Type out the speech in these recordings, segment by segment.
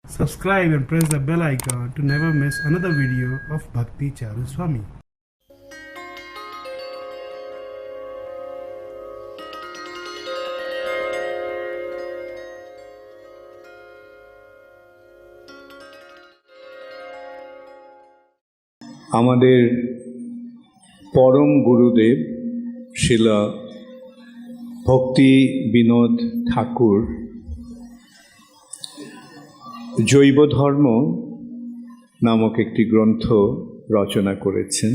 Subscribe and press the bell icon to never miss another video of Bhakti Charu Swami. আমাদের পরম গুরুদেব শিলা ভক্তি বিনোদ ঠাকুর জৈব ধর্ম নামক একটি গ্রন্থ রচনা করেছেন।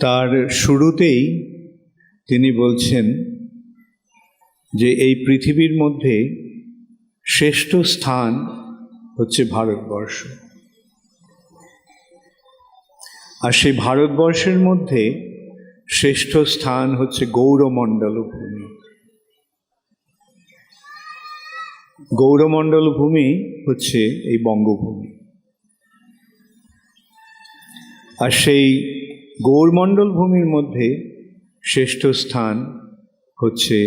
তার শুরুতেই তিনি বলছেন যে এই পৃথিবীর মধ্যে শ্রেষ্ঠ স্থান হচ্ছে ভারতবর্ষ, আর সেই ভারতবর্ষের মধ্যে শ্রেষ্ঠ স্থান হচ্ছে গৌরমণ্ডল ভূমি। গৌরমণ্ডল ভূমি হচ্ছে এই বঙ্গভূমি, আর সেই গৌরমণ্ডল ভূমির মধ্যে শ্রেষ্ঠ স্থান হচ্ছে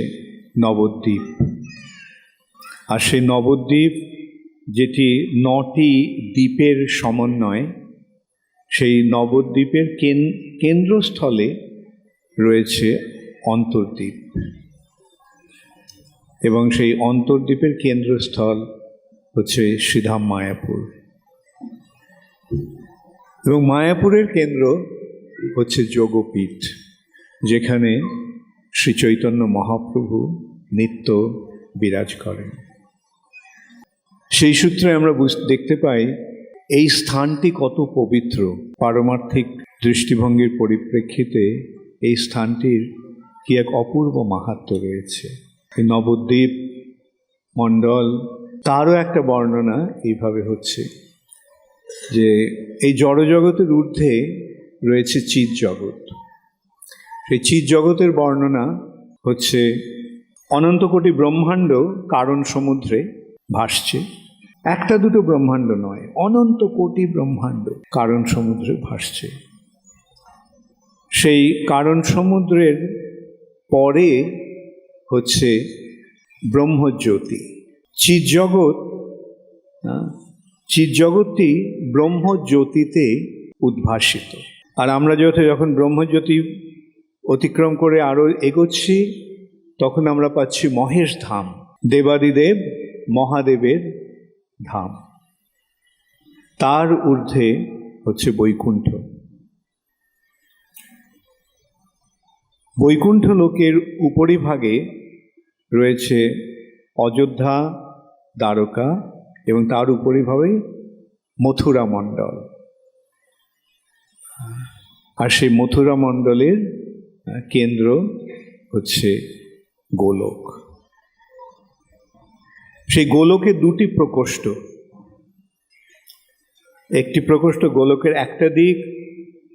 নবদ্বীপ। আর সেই নবদ্বীপ যেটি 9টি দ্বীপের সমন্বয়, সেই নবদ্বীপের কেন্দ্রস্থলে রয়েছে অন্তর্দ্বীপ, এবং সেই অন্তর্দ্বীপের কেন্দ্রস্থল হচ্ছে শ্রীধাম মায়াপুর, এবং মায়াপুরের কেন্দ্র হচ্ছে যোগপীঠ, যেখানে শ্রী চৈতন্য মহাপ্রভু নিত্য বিরাজ করেন। সেই সূত্রে আমরা দেখতে পাই এই স্থানটি কত পবিত্র। পারমার্থিক দৃষ্টিভঙ্গির পরিপ্রেক্ষিতে এই স্থানটির কি এক অপূর্ব মাহাত্ম্য রয়েছে। এই নবদ্বীপ মণ্ডল তারও একটা বর্ণনা এইভাবে হচ্ছে যে এই জড়জগতের ঊর্ধ্বে রয়েছে চিৎ জগৎ। সেই চিৎ জগতের বর্ণনা হচ্ছে অনন্ত কোটি ব্রহ্মাণ্ড কারণ সমুদ্রে ভাসছে। একটা দুটো ব্রহ্মাণ্ড নয়, অনন্ত কোটি ব্রহ্মাণ্ড কারণ সমুদ্রে ভাসছে। সেই কারণ সমুদ্রের পরে হচ্ছে ব্রহ্মজ্যোতি। চিৎজগৎটি ব্রহ্মজ্যোতিতে উদ্ভাসিত। আর আমরা যখন ব্রহ্মজ্যোতি অতিক্রম করে আরও এগোচ্ছি, তখন আমরা পাচ্ছি মহেশ ধাম, দেবাদিদেব মহাদেবের ধাম। তার ঊর্ধ্বে হচ্ছে বৈকুণ্ঠ। বৈকুণ্ঠ লোকের উপরিভাগে রয়েছে অযোধ্যা, দ্বারকা, এবং তার উপরিভাগে মথুরা মণ্ডল। আর সেই মথুরা মণ্ডলের কেন্দ্র হচ্ছে গোলক। সেই গোলকে দুটি প্রকোষ্ঠ। একটি প্রকোষ্ঠ, গোলকের একটা দিক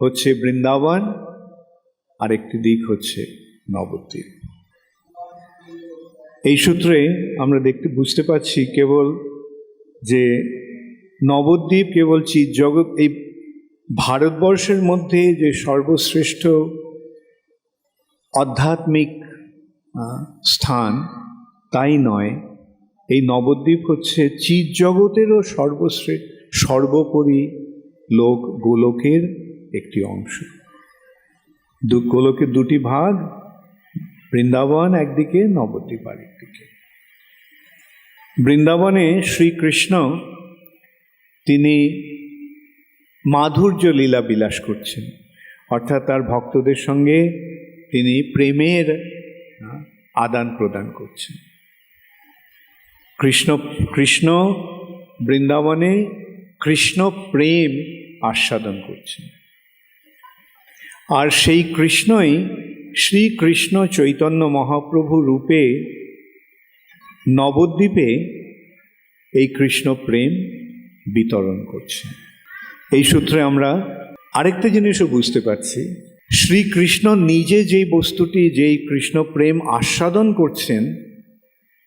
হচ্ছে বৃন্দাবন, আর একটি দিক হচ্ছে নবদ্বীপ। এই সূত্রে আমরা বুঝতে পারছি কেবল যে নবদ্বীপ কেবল চিৎজগৎ, এই ভারতবর্ষের মধ্যে যে সর্বশ্রেষ্ঠ আধ্যাত্মিক স্থান তাই নয়, এই নবদ্বীপ হচ্ছে চিৎজগতেরও সর্বোপরি লোক, গোলকের একটি অংশ। গোলকের দুটি ভাগ, বৃন্দাবন একদিকে, নবদ্বীপ আরেকদিকে। বৃন্দাবনে শ্রীকৃষ্ণ তিনি মাধুর্য লীলা বিলাস করছেন, অর্থাৎ তার ভক্তদের সঙ্গে তিনি প্রেমের আদান প্রদান করছেন। কৃষ্ণ বৃন্দাবনে কৃষ্ণ প্রেম আস্বাদন করছেন। আর সেই কৃষ্ণই শ্রীকৃষ্ণ চৈতন্য মহাপ্রভু রূপে নবদ্বীপে এই কৃষ্ণ প্রেম বিতরণ করছেন। এই সূত্রে আমরা আরেকটা জিনিসও বুঝতে পারছি, শ্রীকৃষ্ণ নিজে যেই বস্তুটি, যেই কৃষ্ণ প্রেম আস্বাদন করছেন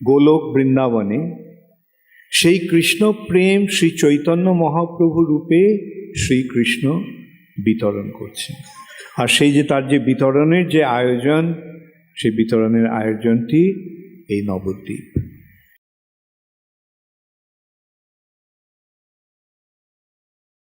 গোলক বৃন্দাবনে, সেই কৃষ্ণ প্রেম শ্রী চৈতন্য মহাপ্রভু রূপে শ্রীকৃষ্ণ বিতরণ করছেন। আর সেই যে তার যে বিতরণের যে আয়োজন, সেই বিতরণের আয়োজনটি এই নবদ্বীপ।